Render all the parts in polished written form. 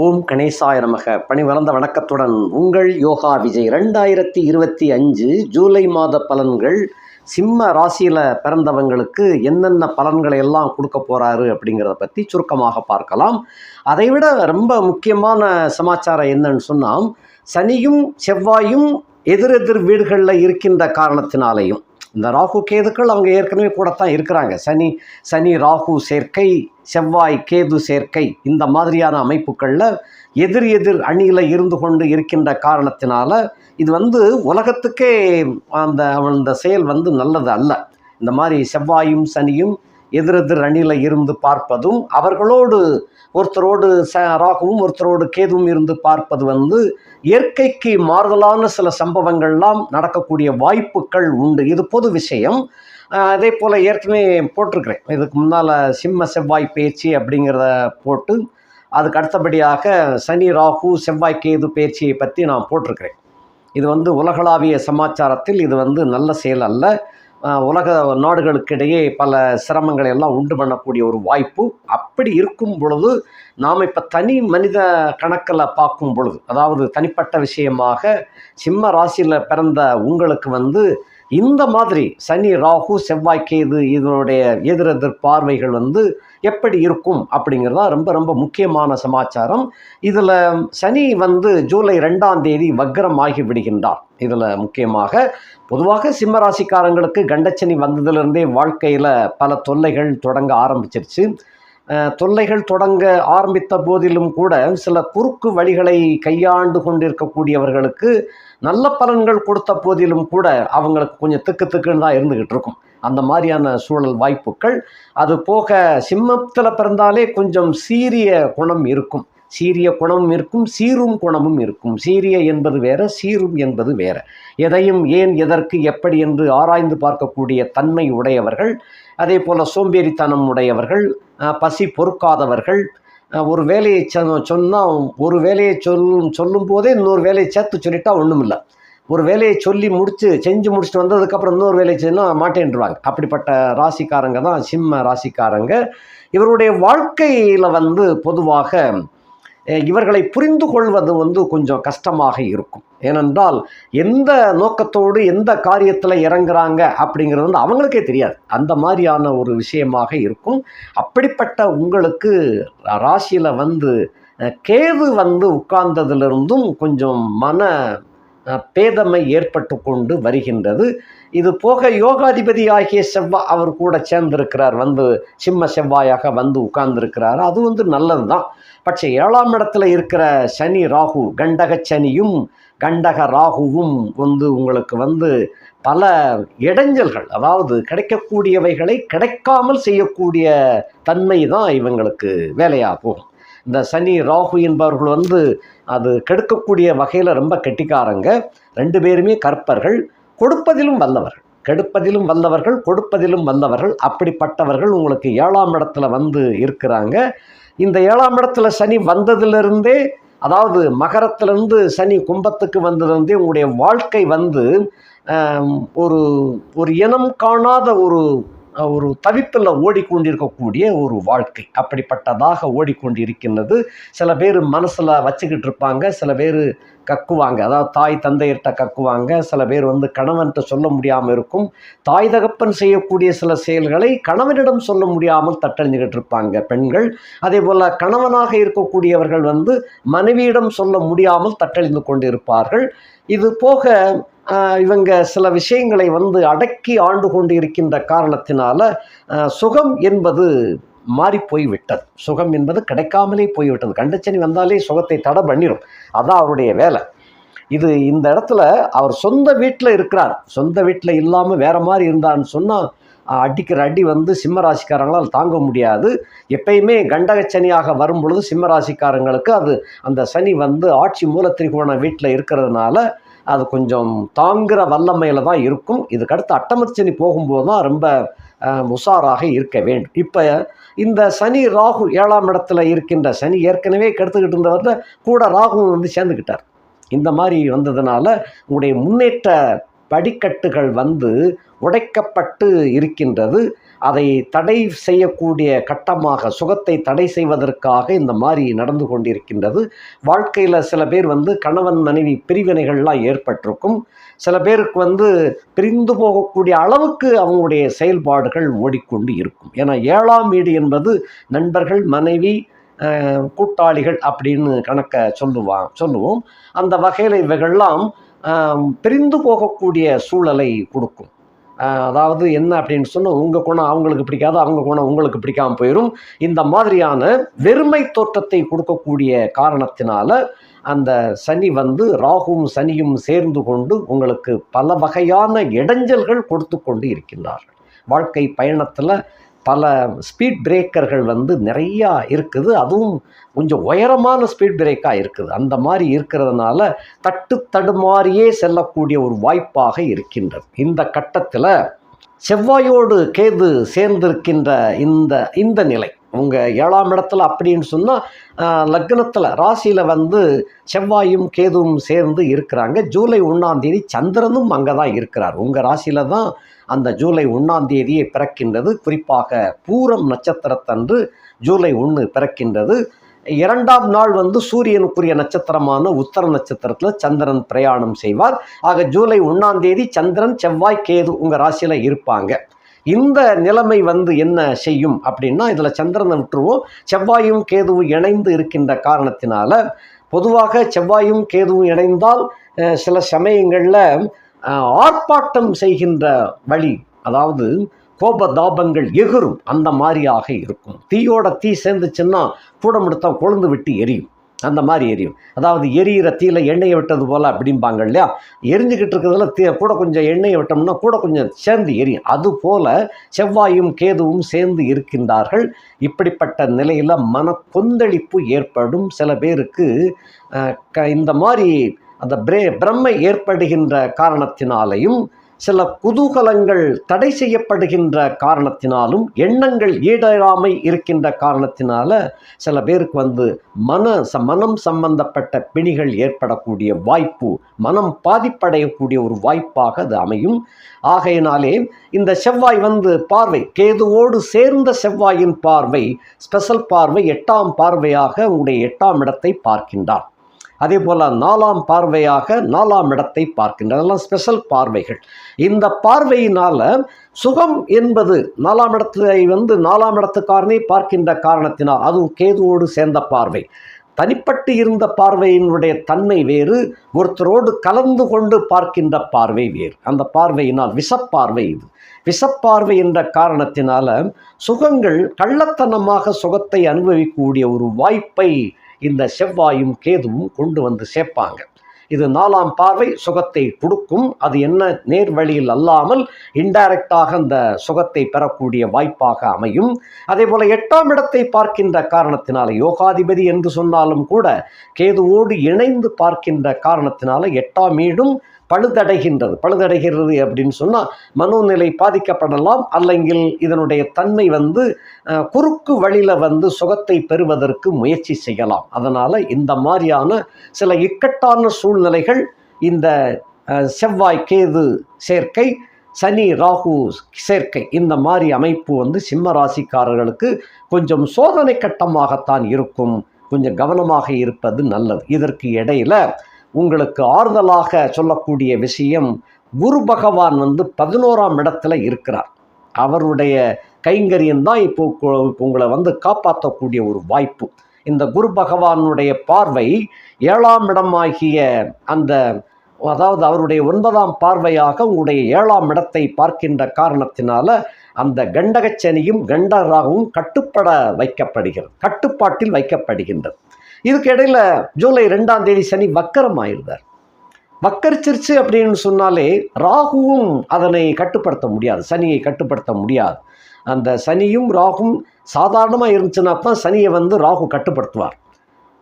ஓம் கணேசாய நமக. பணிவளர்ந்த வணக்கத்துடன் உங்கள் யோகா விஜய். 2025 ஜூலை மாத பலன்கள். சிம்ம ராசியில் பிறந்தவங்களுக்கு என்னென்ன பலன்களை எல்லாம் கொடுக்க போகிறாரு அப்படிங்கிறத பற்றி சுருக்கமாக பார்க்கலாம். அதைவிட ரொம்ப முக்கியமான சமாச்சாரம் என்னன்னு சொன்னால், சனியும் செவ்வாயும் எதிரெதிர் வீடுகளில் இருக்கின்ற காரணத்தினாலேயும், இந்த ராகு கேதுக்கள் அவங்க ஏற்கனவே கூடத்தான் இருக்கிறாங்க. சனி ராகு சேர்க்கை, செவ்வாய் கேது சேர்க்கை, இந்த மாதிரியான அமைப்புகளில் எதிர் அணியில் இருந்து கொண்டு இருக்கின்ற காரணத்தினால இது உலகத்துக்கே அந்த செயல் நல்லது அல்ல. இந்த மாதிரி செவ்வாயும் சனியும் எதிரெதிர் அணியில் இருந்து பார்ப்பதும், அவர்களோடு ஒருத்தரோடு ராகுவும் ஒருத்தரோடு கேதுவும் இருந்து பார்ப்பது இயற்கைக்கு மாறுதலான சில சம்பவங்கள்லாம் நடக்கக்கூடிய வாய்ப்புகள் உண்டு. இது பொது விஷயம். அதே போல் ஏற்கனவே போட்டிருக்கிறேன். இதுக்கு முன்னால் சிம்ம செவ்வாய் பேச்சு அப்படிங்கிறத போட்டு, அதுக்கு அடுத்தபடியாக சனி ராகு செவ்வாய் கேது பேச்சியை பற்றி நான் போட்டிருக்கிறேன். இது உலகளாவிய சமாச்சாரத்தில் இது நல்ல செயல் அல்ல. உலக நாடுகளுக்கிடையே பல சிரமங்களை எல்லாம் உண்டு பண்ணக்கூடிய ஒரு வாய்ப்பு. அப்படி இருக்கும் பொழுது நாம் இப்போ தனி மனித கணக்கில் பார்க்கும் பொழுது, அதாவது தனிப்பட்ட விஷயமாக சிம்ம ராசியில் பிறந்த உங்களுக்கு இந்த மாதிரி சனி ராகு செவ்வாய் கேது இதனுடைய எதிரெதிர் பார்வைகள் எப்படி இருக்கும் அப்படிங்கிறதா ரொம்ப ரொம்ப முக்கியமான சமாச்சாரம். இதில் சனி ஜூலை 2ஆம் தேதி வக்ரம் ஆகி விடுகின்றார். இதில் முக்கியமாக பொதுவாக சிம்மராசிக்காரங்களுக்கு கண்டச்சனி வந்ததுலேருந்தே வாழ்க்கையில் பல தொல்லைகள் தொடங்க ஆரம்பிச்சிருச்சு. தொல்லைகள் தொடங்க ஆரம்பித்த போதிலும் கூட சில குறுக்கு வழிகளை கையாண்டு கொண்டிருக்கக்கூடியவர்களுக்கு நல்ல பலன்கள் கொடுத்த போதிலும் கூட அவங்களுக்கு கொஞ்சம் திக்குன்னு தான் இருந்துக்கிட்டு இருக்கும். அந்த மாதிரியான சூழல் வாய்ப்புகள். அது போக சிம்மத்தில் பிறந்தாலே கொஞ்சம் சீரிய குணம் இருக்கும். சீரிய குணமும் இருக்கும், சீரும் குணமும் இருக்கும். சீரிய என்பது வேற, சீரும் என்பது வேற. எதையும் ஏன் எதற்கு எப்படி என்று ஆராய்ந்து பார்க்கக்கூடிய தன்மை உடையவர்கள். அதே போல் சோம்பேறித்தனம் உடையவர்கள், பசி பொறுக்காதவர்கள். ஒரு வேலையை சொன்னால் ஒரு வேலையை சொல்லும் போதே இன்னொரு வேலையை சேர்த்து சொல்லிட்டா ஒன்றும் இல்லை. ஒரு வேலையை செஞ்சு முடிச்சுட்டு வந்ததுக்கப்புறம் இன்னொரு வேலையை சொன்னால் மாட்டேன்ருவாங்க. அப்படிப்பட்ட ராசிக்காரங்க தான் சிம்ம ராசிக்காரங்க. இவருடைய வாழ்க்கையில் பொதுவாக இவர்களை புரிந்து கொள்வது கொஞ்சம் கஷ்டமாக இருக்கும். ஏனென்றால் எந்த நோக்கத்தோடு எந்த காரியத்தில் இறங்குறாங்க அப்படிங்கிறது அவங்களுக்கே தெரியாது. அந்த மாதிரியான ஒரு விஷயமாக இருக்கும். அப்படிப்பட்ட உங்களுக்கு ராசியில் கேது உட்கார்ந்ததிலிருந்தும் கொஞ்சம் மன பேதமை ஏற்பட்டு கொண்டு வருகின்றது. இது போக யோகாதிபதி ஆகிய செவ்வாய் அவர் கூட சேர்ந்திருக்கிறார். சிம்ம செவ்வாயாக உட்கார்ந்துருக்கிறார். அது நல்லது தான். பட்சே 7ஆம் இடத்துல இருக்கிற சனி ராகு, கண்டக சனியும் கண்டக ராகுவும் உங்களுக்கு பல இடைஞ்சல்கள், அதாவது கிடைக்கக்கூடியவைகளை கிடைக்காமல் செய்யக்கூடிய தன்மை தான் இவங்களுக்கு வேலையாக போகும். இந்த சனி ராகு என்பவர்கள் அது கெடுக்கக்கூடிய வகையில் ரொம்ப கெட்டிக்காரங்க. 2 பேருமே கற்பர்கள், கொடுப்பதிலும் வல்லவர்கள். கெடுப்பதிலும் வல்லவர்கள், கொடுப்பதிலும் வல்லவர்கள். அப்படிப்பட்டவர்கள் உங்களுக்கு 7ஆம் இடத்துல இருக்கிறாங்க. இந்த 7ஆம் இடத்துல சனி வந்ததிலிருந்தே, அதாவது மகரத்திலிருந்து சனி கும்பத்துக்கு வந்ததிலிருந்தே உங்களுடைய வாழ்க்கை ஒரு இனம் காணாத ஒரு தவிப்பில் ஓடிக்கொண்டிருக்கக்கூடிய ஒரு வாழ்க்கை. அப்படிப்பட்டதாக ஓடிக்கொண்டிருக்கின்றது. சில பேர் மனசில் வச்சுக்கிட்டு இருப்பாங்க, சில பேர் கக்குவாங்க. அதாவது தாய் தந்தையிட்ட கக்குவாங்க. சில பேர் கணவன்கிட்ட சொல்ல முடியாமல் இருக்கும். தாய் தகப்பன் செய்யக்கூடிய சில செயல்களை கணவனிடம் சொல்ல முடியாமல் தட்டழிஞ்சுக்கிட்டு இருப்பாங்க பெண்கள். அதே போல் கணவனாக இருக்கக்கூடியவர்கள் மனைவியிடம் சொல்ல முடியாமல் தட்டழிந்து கொண்டு இருப்பார்கள். இது போக இவங்க சில விஷயங்களை அடக்கி ஆண்டு கொண்டு இருக்கின்ற காரணத்தினால சுகம் என்பது மாறி போய்விட்டது. சுகம் என்பது கிடைக்காமலே போய்விட்டது. கண்டச்சனி வந்தாலே சுகத்தை தடை பண்ணிடும். அதான் அவருடைய வேலை. இந்த இடத்துல அவர் சொந்த வீட்டில் இருக்கிறார். சொந்த வீட்டில் இல்லாமல் வேற மாதிரி இருந்தான்னு சொன்னால் அடிக்கிற அடி சிம்மராசிக்காரங்களால் தாங்க முடியாது. எப்பயுமே கண்டகச்சனியாக வரும் பொழுது சிம்மராசிக்காரங்களுக்கு அந்த சனி ஆட்சி மூலத்திரிகோண வீட்டில் இருக்கிறதுனால அது கொஞ்சம் தாங்குகிற வல்லமையில் தான் இருக்கும். இதுக்கடுத்து அட்டமச்சனி போகும்போது தான் ரொம்ப உஷாராக இருக்க வேண்டும். இப்போ இந்த சனி ராகு 7ஆம் இடத்துல இருக்கின்ற சனி ஏற்கனவே கெடுத்துக்கிட்டு இருந்தவரில் கூட ராகு சேர்ந்துக்கிட்டார். இந்த மாதிரி வந்ததுனால உங்களுடைய முன்னேற்ற படிக்கட்டுகள் உடைக்கப்பட்டு இருக்கின்றது. அதை தடை செய்யக்கூடிய கட்டமாக, சுகத்தை தடை செய்வதற்காக இந்த மாதிரி நடந்து கொண்டிருக்கின்றது. வாழ்க்கையில் சில பேர் கணவன் மனைவி பிரிவினைகள்லாம் ஏற்பட்டிருக்கும். சில பேருக்கு பிரிந்து போகக்கூடிய அளவுக்கு அவங்களுடைய செயல்பாடுகள் ஓடிக்கொண்டு இருக்கும். ஏன்னா 7ஆம் வீடு என்பது நண்பர்கள், மனைவி, கூட்டாளிகள் அப்படின்னு கணக்கை சொல்லுவோம். அந்த வகையில் இவைகள்லாம் பிரிந்து போகக்கூடிய சூழலை கொடுக்கும். அதாவது என்ன அப்படின்னு சொன்னால், உங்கள் குணம் அவங்களுக்கு பிடிக்காது, அவங்க குணம் உங்களுக்கு பிடிக்காமல் போயிடும். இந்த மாதிரியான வெறுமை தோற்றத்தை கொடுக்கக்கூடிய காரணத்தினால அந்த சனி ராகுவும் சனியும் சேர்ந்து கொண்டு உங்களுக்கு பல வகையான இடைஞ்சல்கள் கொடுத்து கொண்டு இருக்கின்றார்கள். வாழ்க்கை பயணத்தில் பல ஸ்பீட் பிரேக்கர்கள் நிறையா இருக்குது. அதுவும் கொஞ்சம் உயரமான ஸ்பீட் பிரேக்காக இருக்குது. அந்த மாதிரி இருக்கிறதுனால தடுமாறியே செல்லக்கூடிய ஒரு வாய்ப்பாக இருக்கின்றது. இந்த கட்டத்தில் செவ்வாயோடு கேது சேர்ந்திருக்கின்ற இந்த நிலை உங்கள் 7ஆம் இடத்துல அப்படின்னு சொன்னால், லக்னத்தில் ராசியில் செவ்வாயும் கேதுவும் சேர்ந்து இருக்கிறாங்க. ஜூலை 1ஆம் தேதி சந்திரனும் அங்கே தான் இருக்கிறார். உங்கள் ராசியில் தான் அந்த ஜூலை 1ஆம் தேதியை பிறக்கின்றது. குறிப்பாக பூரம் நட்சத்திரத்தன்று ஜூலை 1 பிறக்கின்றது. 2ஆம் நாள் சூரியனுக்குரிய நட்சத்திரமான உத்தர நட்சத்திரத்தில் சந்திரன் பிரயாணம் செய்வார். ஆக ஜூலை 1ஆம் தேதி சந்திரன், செவ்வாய், கேது உங்கள் ராசியில் இருப்பாங்க. இந்த நிலைமை என்ன செய்யும் அப்படின்னா, இதில் சந்திரனை விட்டுருவோம். செவ்வாயும் கேதுவும் இணைந்து இருக்கின்ற காரணத்தினால, பொதுவாக செவ்வாயும் கேதுவும் இணைந்தால் சில சமயங்களில் ஆர்ப்பாட்டம் செய்கின்ற வழி, அதாவது கோபதாபங்கள் எகிரும், அந்த மாதிரியாக இருக்கும். தீயோட தீ சேர்ந்துச்சுன்னா கூட முடித்தா கொழுந்து விட்டு எரியும், அந்த மாதிரி எரியும். அதாவது எரியிற தீயில எண்ணெயை விட்டது போல் அப்படிம்பாங்க இல்லையா. எரிஞ்சுக்கிட்டு இருக்கிறதுல கூட கொஞ்சம் எண்ணெயை விட்டோம்னா கூட கொஞ்சம் சேர்ந்து எரியும். அதுபோல் செவ்வாயும் கேதுவும் சேர்ந்து இருக்கின்றார்கள். இப்படிப்பட்ட நிலையில் மன கொந்தளிப்பு ஏற்படும். சில பேருக்கு இந்த மாதிரி அந்த பிரம்மை ஏற்படுகின்ற காரணத்தினாலையும், சில குதூகலங்கள் தடை செய்யப்படுகின்ற காரணத்தினாலும், எண்ணங்கள் ஈடேறாமை இருக்கின்ற காரணத்தினால சில பேருக்கு மனம் சம்பந்தப்பட்ட பிணிகள் ஏற்படக்கூடிய வாய்ப்பு, மனம் பாதிப்படையக்கூடிய ஒரு வாய்ப்பாக அது அமையும். ஆகையினாலே இந்த செவ்வாய் பார்வை, கேதுவோடு சேர்ந்த செவ்வாயின் பார்வை, ஸ்பெஷல் பார்வை, 8ஆம் பார்வையாக உங்களுடைய 8ஆம் இடத்தை பார்க்கின்றார். அதே போல் 4ஆம் பார்வையாக 4ஆம் இடத்தை பார்க்கின்றார். அதெல்லாம் ஸ்பெஷல் பார்வைகள். இந்த பார்வையினால் சுகம் என்பது 4ஆம் இடத்தை 4ஆம் இடத்துக்காரனே பார்க்கின்ற காரணத்தினால், அதுவும் கேதுவோடு சேர்ந்த பார்வை, தனிப்பட்டு இருந்த பார்வையினுடைய தன்மை வேறு, ஒருத்தரோடு கலந்து கொண்டு பார்க்கின்ற பார்வை வேறு. அந்த பார்வையினால் விஷப்பார்வை. இது விஷப்பார்வை என்ற காரணத்தினால சுகங்கள் கள்ளத்தனமாக சுகத்தை அனுபவிக்கக்கூடிய ஒரு வாய்ப்பை இந்த செவ்வாயும் கேதுவும் கொண்டு சேர்ப்பாங்க. இது 4ஆம் பார்வை சுகத்தை கொடுக்கும். அது என்ன நேர் வழியில் அல்லாமல் இன்டைரக்டாக அந்த சுகத்தை பெறக்கூடிய வாய்ப்பாக அமையும். அதே போல் 8ஆம் இடத்தை பார்க்கின்ற காரணத்தினால, யோகாதிபதி என்று சொன்னாலும் கூட கேதுவோடு இணைந்து பார்க்கின்ற காரணத்தினால 8ஆம் வீடும் பழுதடைகிறது அப்படின்னு சொன்னால் மனோநிலை பாதிக்கப்படலாம். அல்லங்கில் இதனுடைய தன்மை குறுக்கு வழியில் சுகத்தை பெறுவதற்கு முயற்சி செய்யலாம். அதனால் இந்த மாதிரியான சில இக்கட்டான சூழ்நிலைகள், இந்த செவ்வாய் கேது சேர்க்கை, சனி ராகு சேர்க்கை, இந்த மாதிரி அமைப்பு சிம்ம ராசிக்காரர்களுக்கு கொஞ்சம் சோதனை கட்டமாகத்தான் இருக்கும். கொஞ்சம் கவனமாக இருப்பது நல்லது. இதற்கு இடையில உங்களுக்கு ஆறுதலாக சொல்லக்கூடிய விஷயம், குரு பகவான் 11ஆம் இடத்துல இருக்கிறார். அவருடைய கைங்கரியம்தான் இப்போ உங்களை காப்பாற்றக்கூடிய ஒரு வாய்ப்பு. இந்த குரு பகவானுடைய பார்வை 7ஆம் இடமாகிய அதாவது அவருடைய 9ஆம் பார்வையாக உங்களுடைய 7ஆம் இடத்தை பார்க்கின்ற காரணத்தினால அந்த கண்டகச்சனியும் கண்டராகவும் கட்டுப்பாட்டில் வைக்கப்படுகின்றது. இதுக்கு இடையில் ஜூலை 2ஆம் தேதி சனி வக்கரம் ஆயிருந்தார். வக்கரிச்சிருச்சு அப்படின்னு சொன்னாலே ராகுவும் அதனை கட்டுப்படுத்த முடியாது, சனியை கட்டுப்படுத்த முடியாது. அந்த சனியும் ராகும் சாதாரணமாக இருந்துச்சுன்னா தான் சனியை ராகு கட்டுப்படுத்துவார்.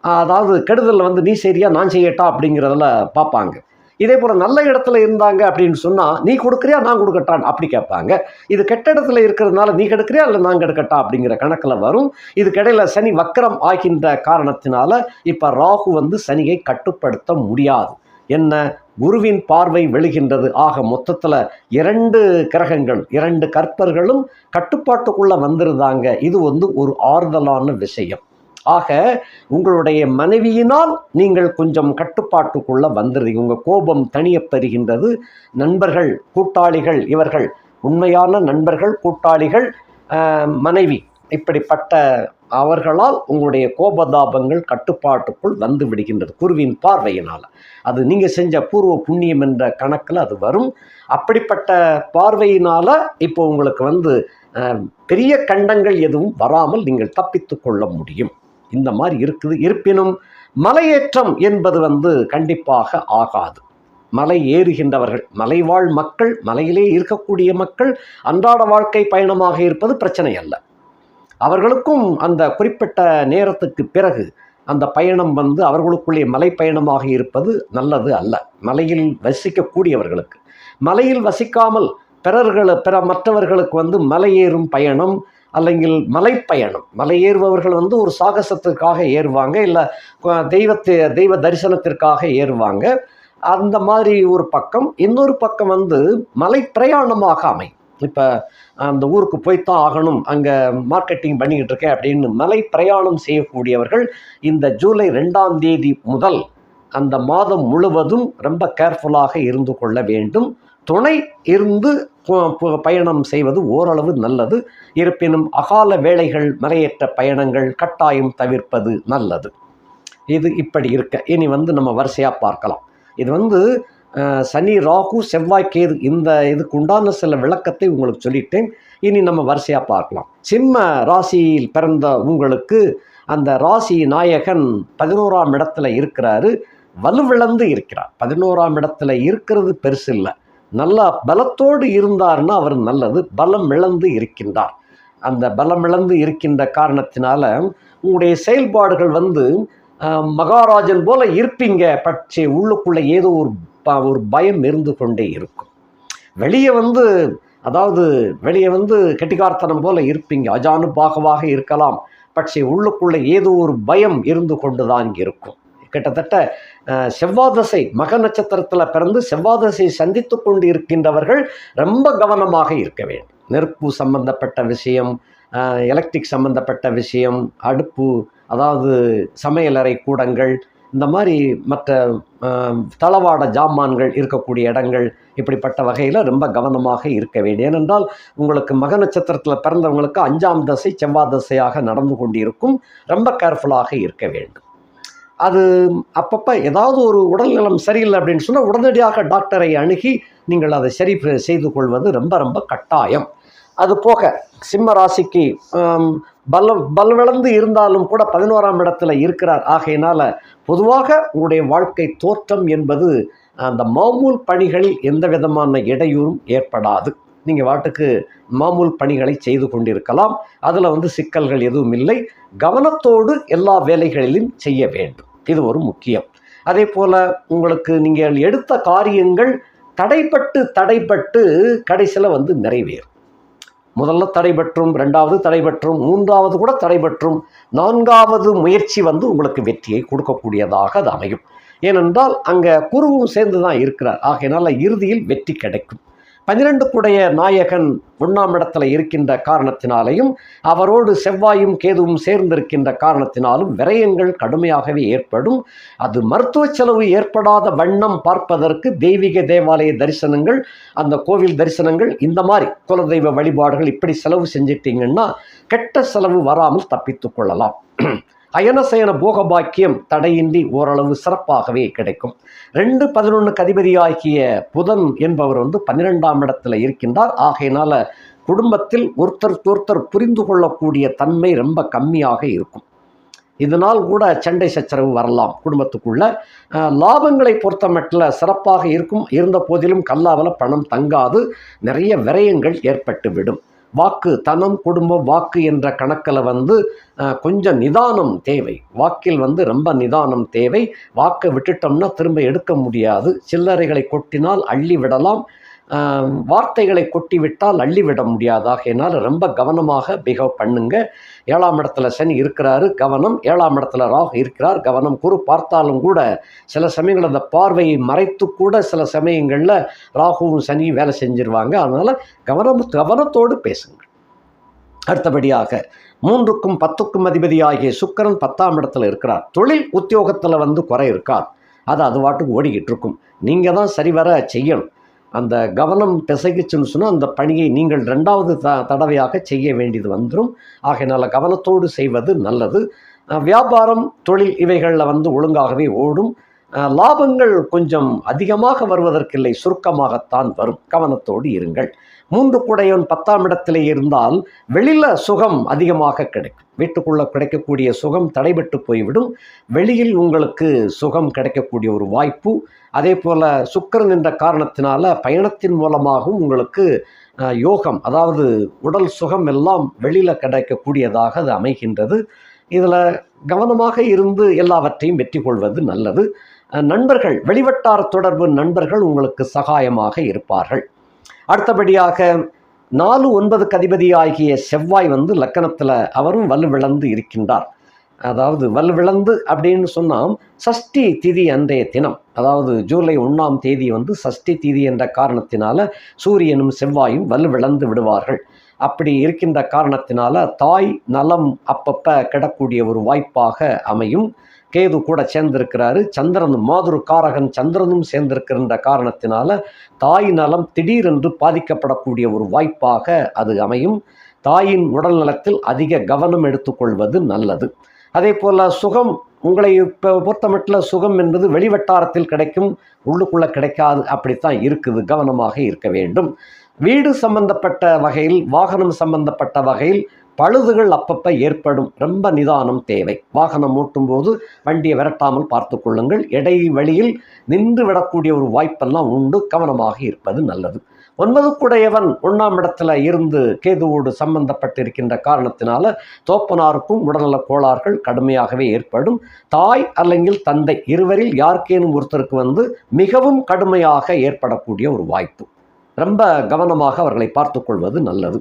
அதாவது கெடுதலில் நீ சரியா நான் செய்யட்டா அப்படிங்கிறதுல பார்ப்பாங்க. இதே போல் நல்ல இடத்துல இருந்தாங்க அப்படின்னு சொன்னால், நீ கொடுக்குறியா நான் கொடுக்கட்டான் அப்படி கேட்பாங்க. இது கெட்ட இடத்துல இருக்கிறதுனால நீ கெடுக்கிறியா இல்லை நான் கெடுக்கட்டா அப்படிங்கிற கணக்கில் வரும். இதுக்கிடையில் சனி வக்கரம் ஆகின்ற காரணத்தினால இப்போ ராகு சனியை கட்டுப்படுத்த முடியாது. என்ன குருவின் பார்வை விழுகின்றது. ஆக மொத்தத்தில் 2 கிரகங்கள் 2 கற்பர்களும் கட்டுப்பாட்டுக்குள்ளே வந்துருந்தாங்க. இது ஒரு ஆறுதலான விஷயம். ஆக உங்களுடைய மனைவியினால் நீங்கள் கொஞ்சம் கட்டுப்பாட்டுக்குள்ளே வந்துடுறீங்க. உங்கள் கோபம் தணியப் பெறுகின்றது. நண்பர்கள், கூட்டாளிகள், இவர்கள் உண்மையான நண்பர்கள், கூட்டாளிகள், மனைவி, இப்படிப்பட்ட அவர்களால் உங்களுடைய கோபதாபங்கள் கட்டுப்பாட்டுக்குள் வந்து விடுகின்றது குருவின் பார்வையினால். அது நீங்கள் செஞ்ச பூர்வ புண்ணியம் என்ற கணக்கில் அது வரும். அப்படிப்பட்ட பார்வையினால் இப்போ உங்களுக்கு பெரிய கண்டங்கள் எதுவும் வராமல் நீங்கள் தப்பித்து கொள்ள முடியும். இந்த மாதிரி இருக்குது. இருப்பினும் மலையேற்றம் என்பது கண்டிப்பாக ஆகாது. மலை ஏறுகின்றவர்கள், மலைவாழ் மக்கள், மலையிலே இருக்கக்கூடிய மக்கள் அன்றாட வாழ்க்கை பயணமாக இருப்பது பிரச்சனை அல்ல. அவர்களுக்கும் அந்த குறிப்பிட்ட நேரத்துக்கு பிறகு அந்த பயணம் அவர்களுக்குள்ளே மலை பயணமாக இருப்பது நல்லது அல்ல. மலையில் வசிக்கக்கூடியவர்களுக்கு, மலையில் வசிக்காமல் மற்றவர்களுக்கு மலையேறும் பயணம் அல்லங்கில் மலைப்பயணம், மலை ஏறுபவர்கள் ஒரு சாகசத்துக்காக ஏறுவாங்க, இல்லை தெய்வ தரிசனத்திற்காக ஏறுவாங்க. அந்த மாதிரி ஒரு பக்கம். இன்னொரு பக்கம் மலை பிரயாணமாக அமையும். இப்போ அந்த ஊருக்கு போய்த்தான் ஆகணும், அங்கே மார்க்கெட்டிங் பண்ணிக்கிட்டு இருக்கேன் அப்படின்னு மலை பிரயாணம் செய்யக்கூடியவர்கள் இந்த ஜூலை 2ஆம் தேதி முதல் அந்த மாதம் முழுவதும் ரொம்ப கேர்ஃபுல்லாக இருந்து கொள்ள வேண்டும். துணை இருந்து பயணம் செய்வது ஓரளவு நல்லது. இருப்பினும் அகால வேளைகள், மலையேற்ற பயணங்கள் கட்டாயம் தவிர்ப்பது நல்லது. இது இப்படி இருக்க இனி நம்ம வரிசையாக பார்க்கலாம். இது சனி, ராகு, செவ்வாய், கேது, இந்த இதுக்கு உண்டான சில விளக்கத்தை உங்களுக்கு சொல்லிட்டேன். இனி நம்ம வரிசையாக பார்க்கலாம். சிம்ம ராசியில் பிறந்த உங்களுக்கு அந்த ராசி நாயகன் 11ஆம் இடத்துல இருக்கிறாரு. வலுவிழந்து இருக்கிறார். 11ஆம் இடத்துல இருக்கிறது பெருசு இல்லை. நல்லா பலத்தோடு இருந்தார்னா அவர் நல்லது. பலம் இழந்து இருக்கின்றார். அந்த பலம் இழந்து இருக்கின்ற காரணத்தினால உங்களுடைய செயல்பாடுகள் மகாராஜன் போல இருப்பீங்க. பட்சே உள்ளுக்குள்ளே ஏதோ ஒரு பயம் இருந்து கொண்டே இருக்கும். வெளியே வெளியே கெட்டிக்கார்த்தனம் போல இருப்பீங்க. அஜானுபாகவாக இருக்கலாம். பட்சே உள்ளுக்குள்ளே ஏதோ ஒரு பயம் இருந்து கொண்டு தான் இருக்கும். கிட்டத்தட்ட செவ்வாதசை, மக நட்சத்திரத்தில் பிறந்து செவ்வாதசை சந்தித்து கொண்டு இருக்கின்றவர்கள் ரொம்ப கவனமாக இருக்க வேண்டும். நெருப்பு சம்பந்தப்பட்ட விஷயம், எலக்ட்ரிக் சம்பந்தப்பட்ட விஷயம், அடுப்பு, அதாவது சமையலறை கூடங்கள், இந்த மாதிரி மற்ற தளவாட ஜாமான்கள் இருக்கக்கூடிய இடங்கள், இப்படிப்பட்ட வகையில் ரொம்ப கவனமாக இருக்க வேண்டும். ஏனென்றால் உங்களுக்கு மக நட்சத்திரத்தில் பிறந்தவங்களுக்கு 5ஆம் தசை செவ்வாய் தசையாக நடந்து கொண்டிருக்கும். ரொம்ப கேர்ஃபுல்லாக இருக்க வேண்டும். அது அப்பப்போ ஏதாவது ஒரு உடல்நலம் சரியில்லை அப்படின்னு சொன்னால் உடனடியாக டாக்டரை அணுகி நீங்கள் அதை சரி செய்து கொள்வது ரொம்ப ரொம்ப கட்டாயம். அது போக சிம்ம ராசிக்கு பலவிழந்து இருந்தாலும் கூட 11ஆம் இடத்துல இருக்கிறார். ஆகையினால பொதுவாக உங்களுடைய வாழ்க்கை தோற்றம் என்பது அந்த மாமூல் பணிகளில் எந்த விதமான இடையூறும் ஏற்படாது. நீங்கள் வாட்டுக்கு மாமூல் பணிகளை செய்து கொண்டிருக்கலாம். அதில் சிக்கல்கள் எதுவும் இல்லை. கவனத்தோடு எல்லா வேலைகளிலும் செய்ய வேண்டும். இது ஒரு முக்கியம். அதே போல் உங்களுக்கு நீங்கள் எடுத்த காரியங்கள் தடைப்பட்டு கடைசியில் நிறைவேறும். முதல்ல தடைபற்றும், 2வது தடைபற்றும், 3வது கூட தடைபற்றும், 4வது முயற்சி உங்களுக்கு வெற்றியை கொடுக்கக்கூடியதாக அது அமையும். ஏனென்றால் அங்கே குருவும் சேர்ந்து தான் இருக்கிறார். ஆகையினால இறுதியில் வெற்றி கிடைக்கும். 12க்குடைய நாயகன் 1ஆம் இடத்துல இருக்கின்ற காரணத்தினாலையும் அவரோடு செவ்வாயும் கேதுவும் சேர்ந்திருக்கின்ற காரணத்தினாலும் விரயங்கள் கடுமையாகவே ஏற்படும். அது மருத்துவ செலவு ஏற்படாத வண்ணம் பார்ப்பதற்கு தெய்வீக தேவாலய தரிசனங்கள், அந்த கோவில் தரிசனங்கள், இந்த மாதிரி குலதெய்வ வழிபாடுகள் இப்படி செலவு செஞ்சிட்டிங்கன்னா கெட்ட செலவு வராமல் தப்பித்து கொள்ளலாம். அயனசயன போகபாக்கியம் தடையின்றி ஓரளவு சிறப்பாகவே கிடைக்கும். 2-11 அதிபதியாகிய புதன் என்பவர் 12ஆம் இடத்துல இருக்கின்றார். ஆகையினால குடும்பத்தில் ஒருத்தர் புரிந்து கொள்ளக்கூடிய தன்மை ரொம்ப கம்மியாக இருக்கும். இதனால் கூட சண்டை சச்சரவு வரலாம் குடும்பத்துக்குள்ள. லாபங்களை பொறுத்த மட்டில் சிறப்பாக இருக்கும். இருந்த போதிலும் கல்லாவில் பணம் தங்காது. நிறைய விரயங்கள் ஏற்பட்டு விடும். வாக்கு, தனம், குடும்பம், வாக்கு என்ற கணக்கில் கொஞ்சம் நிதானம் தேவை. வாக்கில் ரொம்ப நிதானம் தேவை. வாக்கை விட்டுட்டோம்னா திரும்ப எடுக்க முடியாது. சில்லறைகளை கொட்டினால் அள்ளி விடலாம். வார்த்தைகளை கொட்டிவிட்டால் அள்ளிவிட முடியாது. ஆகையினால் ரொம்ப கவனமாக பிஹேவ் பண்ணுங்க. 7ஆம் இடத்துல சனி இருக்கிறாரு, கவனம். 7ஆம் இடத்துல ராகு இருக்கிறார், கவனம். குரு பார்த்தாலும் கூட சில சமயங்கள் அந்த பார்வையை மறைத்து கூட சில சமயங்களில் ராகுவும் சனியும் வேலை செஞ்சிருவாங்க. அதனால் கவனத்தோடு பேசுங்க. அடுத்தபடியாக 3க்கும் 10க்கும் அதிபதி ஆகிய சுக்கிரன் 10ஆம் இடத்துல இருக்கிறார். தொழில் உத்தியோகத்தில் குறை இருக்கார், அது வாட்டுக்கு ஓடிக்கிட்டு இருக்கும். நீங்கள் தான் சரிவர செய்யணும். அந்த கவனம் பிசகிச்சுன்னு சொன்னால் அந்த பணியை நீங்கள் 2வது தடவையாக செய்ய வேண்டியது வந்துடும். ஆகையினால் கவனத்தோடு செய்வது நல்லது. வியாபாரம், தொழில் இவைகளில் ஒழுங்காகவே ஓடும். லாபங்கள் கொஞ்சம் அதிகமாக வருவதற்கில்லை, சுருக்கமாகத்தான் வரும். கவனத்தோடு இருங்கள். 3 கூடையவன் 10ஆம் இடத்திலே இருந்தால் வெளியில் சுகம் அதிகமாக கிடைக்கும். வீட்டுக்குள்ளே கிடைக்கக்கூடிய சுகம் தடைபட்டு போய்விடும். வெளியில் உங்களுக்கு சுகம் கிடைக்கக்கூடிய ஒரு வாய்ப்பு. அதே போல் சுக்கிரன் என்ற காரணத்தினால பயணத்தின் மூலமாகவும் உங்களுக்கு யோகம், அதாவது உடல் சுகம் எல்லாம் வெளியில் கிடைக்கக்கூடியதாக அது அமைகின்றது. இதில் கவனமாக இருந்து எல்லாவற்றையும் வெற்றி கொள்வது நல்லது. நண்பர்கள், வெளிவட்டார தொடர்பு நண்பர்கள் உங்களுக்கு சகாயமாக இருப்பார்கள். அடுத்தபடியாக 4, 9க்கு அதிபதி ஆகிய செவ்வாய் லக்கணத்தில் அவரும் வலுவிழந்து இருக்கின்றார். அதாவது வலுவிழந்து அப்படின்னு சொன்னால் சஷ்டி திதி அன்றைய தினம், அதாவது ஜூலை 1ஆம் தேதி சஷ்டி திதி என்ற காரணத்தினால சூரியனும் செவ்வாயும் வலுவிழந்து விடுவார்கள். அப்படி இருக்கின்ற காரணத்தினால தாய் நலம் அப்பப்போ கிடக்கூடிய ஒரு வாய்ப்பாக அமையும். கேது கூட சேர்ந்திருக்கிறாரு, சந்திரனும் மாதுரு காரகன் சந்திரனும் சேர்ந்திருக்கின்ற காரணத்தினால தாய் நலம் திடீரென்று பாதிக்கப்படக்கூடிய ஒரு வாய்ப்பாக அது அமையும். தாயின் உடல் நலத்தில் அதிக கவனம் எடுத்துக்கொள்வது நல்லது. அதே போல் சுகம், உங்களை இப்போ பொறுத்தமட்டில் சுகம் என்பது வெளிவட்டாரத்தில் கிடைக்கும், உள்ளுக்குள்ளே கிடைக்காது. அப்படித்தான் இருக்குது. கவனமாக இருக்க வேண்டும். வீடு சம்பந்தப்பட்ட வகையில், வாகனம் சம்பந்தப்பட்ட வகையில் பழுதுகள் அப்பப்போ ஏற்படும். ரொம்ப நிதானம் தேவை. வாகனம் ஓட்டும்போது வண்டியை விரட்டாமல் பார்த்து கொள்ளுங்கள். இடைவெளியில் நின்று விடக்கூடிய ஒரு வாய்ப்பெல்லாம் உண்டு. கவனமாக இருப்பது நல்லது. 9 கூடையவன் 1ஆம் இடத்துல இருந்து கேதுவோடு சம்பந்தப்பட்டிருக்கின்ற காரணத்தினால தோப்பனாருக்கும் உடல்நல கோளாறுகள் கடுமையாகவே ஏற்படும். தாய் அல்லங்கில் தந்தை இருவரில் யாருக்கேனும் ஒருத்தருக்கு மிகவும் கடுமையாக ஏற்படக்கூடிய ஒரு வாய்ப்பு. ரொம்ப கவனமாக அவர்களை பார்த்து கொள்வது நல்லது.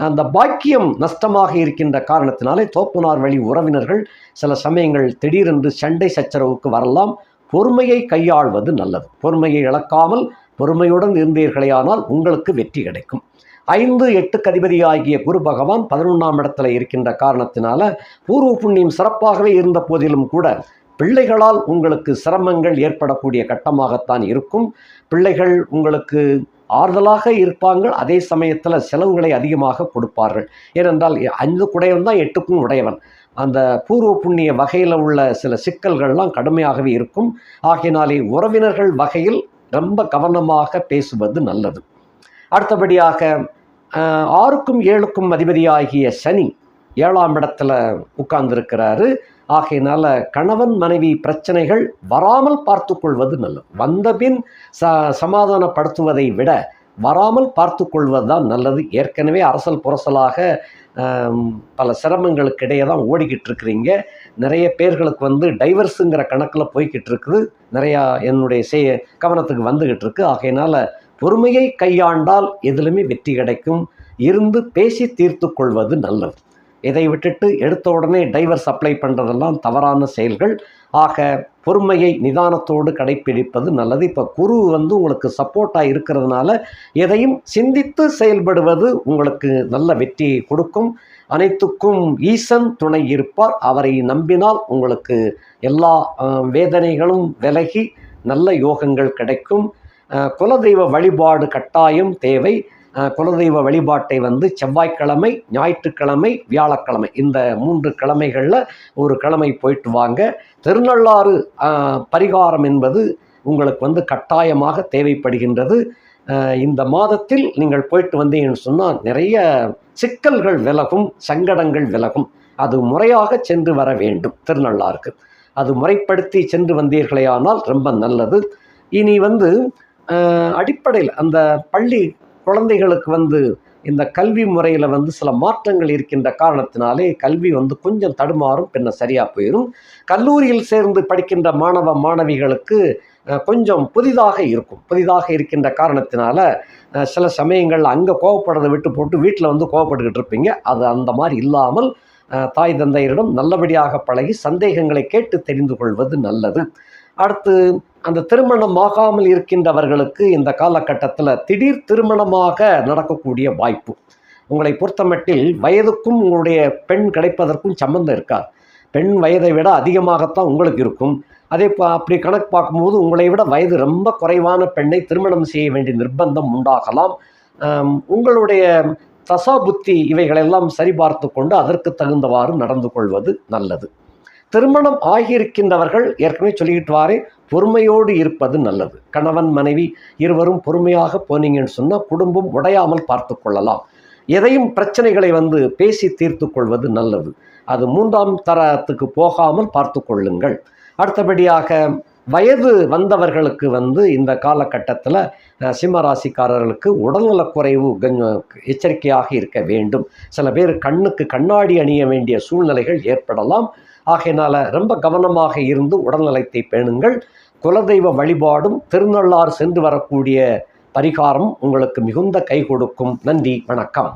அந்த பாக்கியம் நஷ்டமாக இருக்கின்ற காரணத்தினாலே தோப்புனார் வழி உறவினர்கள் சில சமயங்கள் திடீரென்று சண்டை சச்சரவுக்கு வரலாம். பொறுமையை கையாள்வது நல்லது. பொறுமையை இழக்காமல் பொறுமையுடன் இருந்தீர்களேயானால் உங்களுக்கு வெற்றி கிடைக்கும். 5, 8க்கு அதிபதி ஆகிய குரு பகவான் 11ஆம் இடத்துல இருக்கின்ற காரணத்தினால பூர்வ புண்ணியம் சிறப்பாகவே இருந்த போதிலும் கூட பிள்ளைகளால் உங்களுக்கு சிரமங்கள் ஏற்படக்கூடிய கட்டமாகத்தான் இருக்கும். பிள்ளைகள் உங்களுக்கு ஆறுதலாக இருப்பாங்க, அதே சமயத்தில் செலவுகளை அதிகமாக கொடுப்பார்கள். ஏனென்றால் 5 குடையவன் தான் 8க்கும் உடையவன். அந்த பூர்வ புண்ணிய வகையில் உள்ள சில சிக்கல்கள்லாம் கடுமையாகவே இருக்கும். ஆகையினாலே உறவினர்கள் வகையில் ரொம்ப கவனமாக பேசுவது நல்லது. அடுத்தபடியாக 6க்கும் 7க்கும் அதிபதியாகிய சனி 7ஆம் இடத்துல உட்கார்ந்துருக்கிறாரு. ஆகையினால கணவன் மனைவி பிரச்சனைகள் வராமல் பார்த்து கொள்வது நல்லது. வந்தபின் சமாதானப்படுத்துவதை விட வராமல் பார்த்து கொள்வது தான் நல்லது. ஏற்கனவே அரசல் புரசலாக பல சிரமங்களுக்கு இடையே தான் ஓடிக்கிட்டு இருக்கிறீங்க. நிறைய பேர்களுக்கு டைவர்ஸுங்கிற கணக்கில் போய்கிட்டு இருக்குது. நிறையா என்னுடைய கவனத்துக்கு வந்துக்கிட்டு இருக்கு. ஆகையினால பொறுமையை கையாண்டால் எதிலுமே வெற்றி கிடைக்கும். இருந்து பேசி தீர்த்து கொள்வது நல்லது. இதை விட்டுட்டு எடுத்த உடனே டைவர்ஸ் அப்ளை பண்ணுறதெல்லாம் தவறான செயல்கள். ஆக பொறுமையை நிதானத்தோடு கடைப்பிடிப்பது நல்லது. இப்போ குரு உங்களுக்கு சப்போர்ட்டாக இருக்கிறதுனால எதையும் சிந்தித்து செயல்படுவது உங்களுக்கு நல்ல வெற்றியை கொடுக்கும். அனைத்துக்கும் ஈசன் துணை இருப்பார். அவரை நம்பினால் உங்களுக்கு எல்லா வேதனைகளும் விலகி நல்ல யோகங்கள் கிடைக்கும். குலதெய்வ வழிபாடு கட்டாயம் தேவை. குலதெய்வ வழிபாட்டை செவ்வாய்க்கிழமை, ஞாயிற்றுக்கிழமை, வியாழக்கிழமை இந்த 3 கிழமைகளில் ஒரு கிழமை போயிட்டு வாங்க. திருநள்ளாறு பரிகாரம் என்பது உங்களுக்கு கட்டாயமாக தேவைப்படுகின்றது. இந்த மாதத்தில் நீங்கள் போயிட்டு வந்தீங்கன்னு சொன்னால் நிறைய சிக்கல்கள் விலகும், சங்கடங்கள் விலகும். அது முறையாக சென்று வர வேண்டும். திருநள்ளாருக்கு அது முறைப்படுத்தி சென்று வந்தீர்களேயானால் ரொம்ப நல்லது. இனி அடிப்படையில் அந்த பள்ளி குழந்தைகளுக்கு இந்த கல்வி முறையில் வந்து சில மாற்றங்கள் இருக்கின்ற காரணத்தினாலே கல்வி வந்து கொஞ்சம் தடுமாறும், பின்ன சரியாக போயிடும். கல்லூரியில் சேர்ந்து படிக்கின்ற மாணவ மாணவிகளுக்கு கொஞ்சம் புதிதாக இருக்கின்ற காரணத்தினால சில சமயங்கள் அங்கே கோவப்படுறதை விட்டு போட்டு வீட்டில் வந்து கோவப்பட்டுக்கிட்டு இருப்பீங்க. அது அந்த மாதிரி இல்லாமல் தாய் தந்தையரிடம் நல்லபடியாக பழகி சந்தேகங்களை கேட்டு தெரிந்து கொள்வது நல்லது. அடுத்து, அந்த திருமணம் ஆகாமல் இருக்கின்றவர்களுக்கு இந்த காலகட்டத்தில் திடீர் திருமணமாக நடக்கக்கூடிய வாய்ப்பு. உங்களை பொறுத்தமட்டில் வயதுக்கும் உங்களுடைய பெண் கிடைப்பதற்கும் சம்பந்தம் இருக்காது. பெண் வயதை விட அதிகமாகத்தான் உங்களுக்கு இருக்கும். அப்படி கணக்கு பார்க்கும்போது உங்களை விட வயது ரொம்ப குறைவான பெண்ணை திருமணம் செய்ய வேண்டிய நிர்பந்தம் உண்டாகலாம். உங்களுடைய தசா புத்தி இவைகளெல்லாம் சரிபார்த்து கொண்டு அதற்கு தகுந்தவாறு நடந்து கொள்வது நல்லது. திருமணம் ஆகியிருக்கின்றவர்கள் ஏற்கனவே சொல்லிக்கிட்டு வாரே, பொறுமையோடு இருப்பது நல்லது. கணவன் மனைவி இருவரும் பொறுமையாக போனீங்கன்னு சொன்னால் குடும்பம் உடையாமல் பார்த்து கொள்ளலாம். எதையும் பிரச்சனைகளை வந்து பேசி தீர்த்து கொள்வது நல்லது. அது 3ஆம் தரத்துக்கு போகாமல் பார்த்து கொள்ளுங்கள். அடுத்தபடியாக வயது வந்தவர்களுக்கு வந்து இந்த காலகட்டத்தில் சிம்ம ராசிக்காரர்களுக்கு உடல்நலக்குறைவு எச்சரிக்கையாக இருக்க வேண்டும். சில பேர் கண்ணுக்கு கண்ணாடி அணிய வேண்டிய சூழ்நிலைகள் ஏற்படலாம். ஆகையினால் ரொம்ப கவனமாக இருந்து உடல்நலத்தை பேணுங்கள். குலதெய்வ வழிபாடும் திருநள்ளாறு சென்று வரக்கூடிய பரிகாரம் உங்களுக்கு மிகுந்த கை கொடுக்கும். நன்றி, வணக்கம்.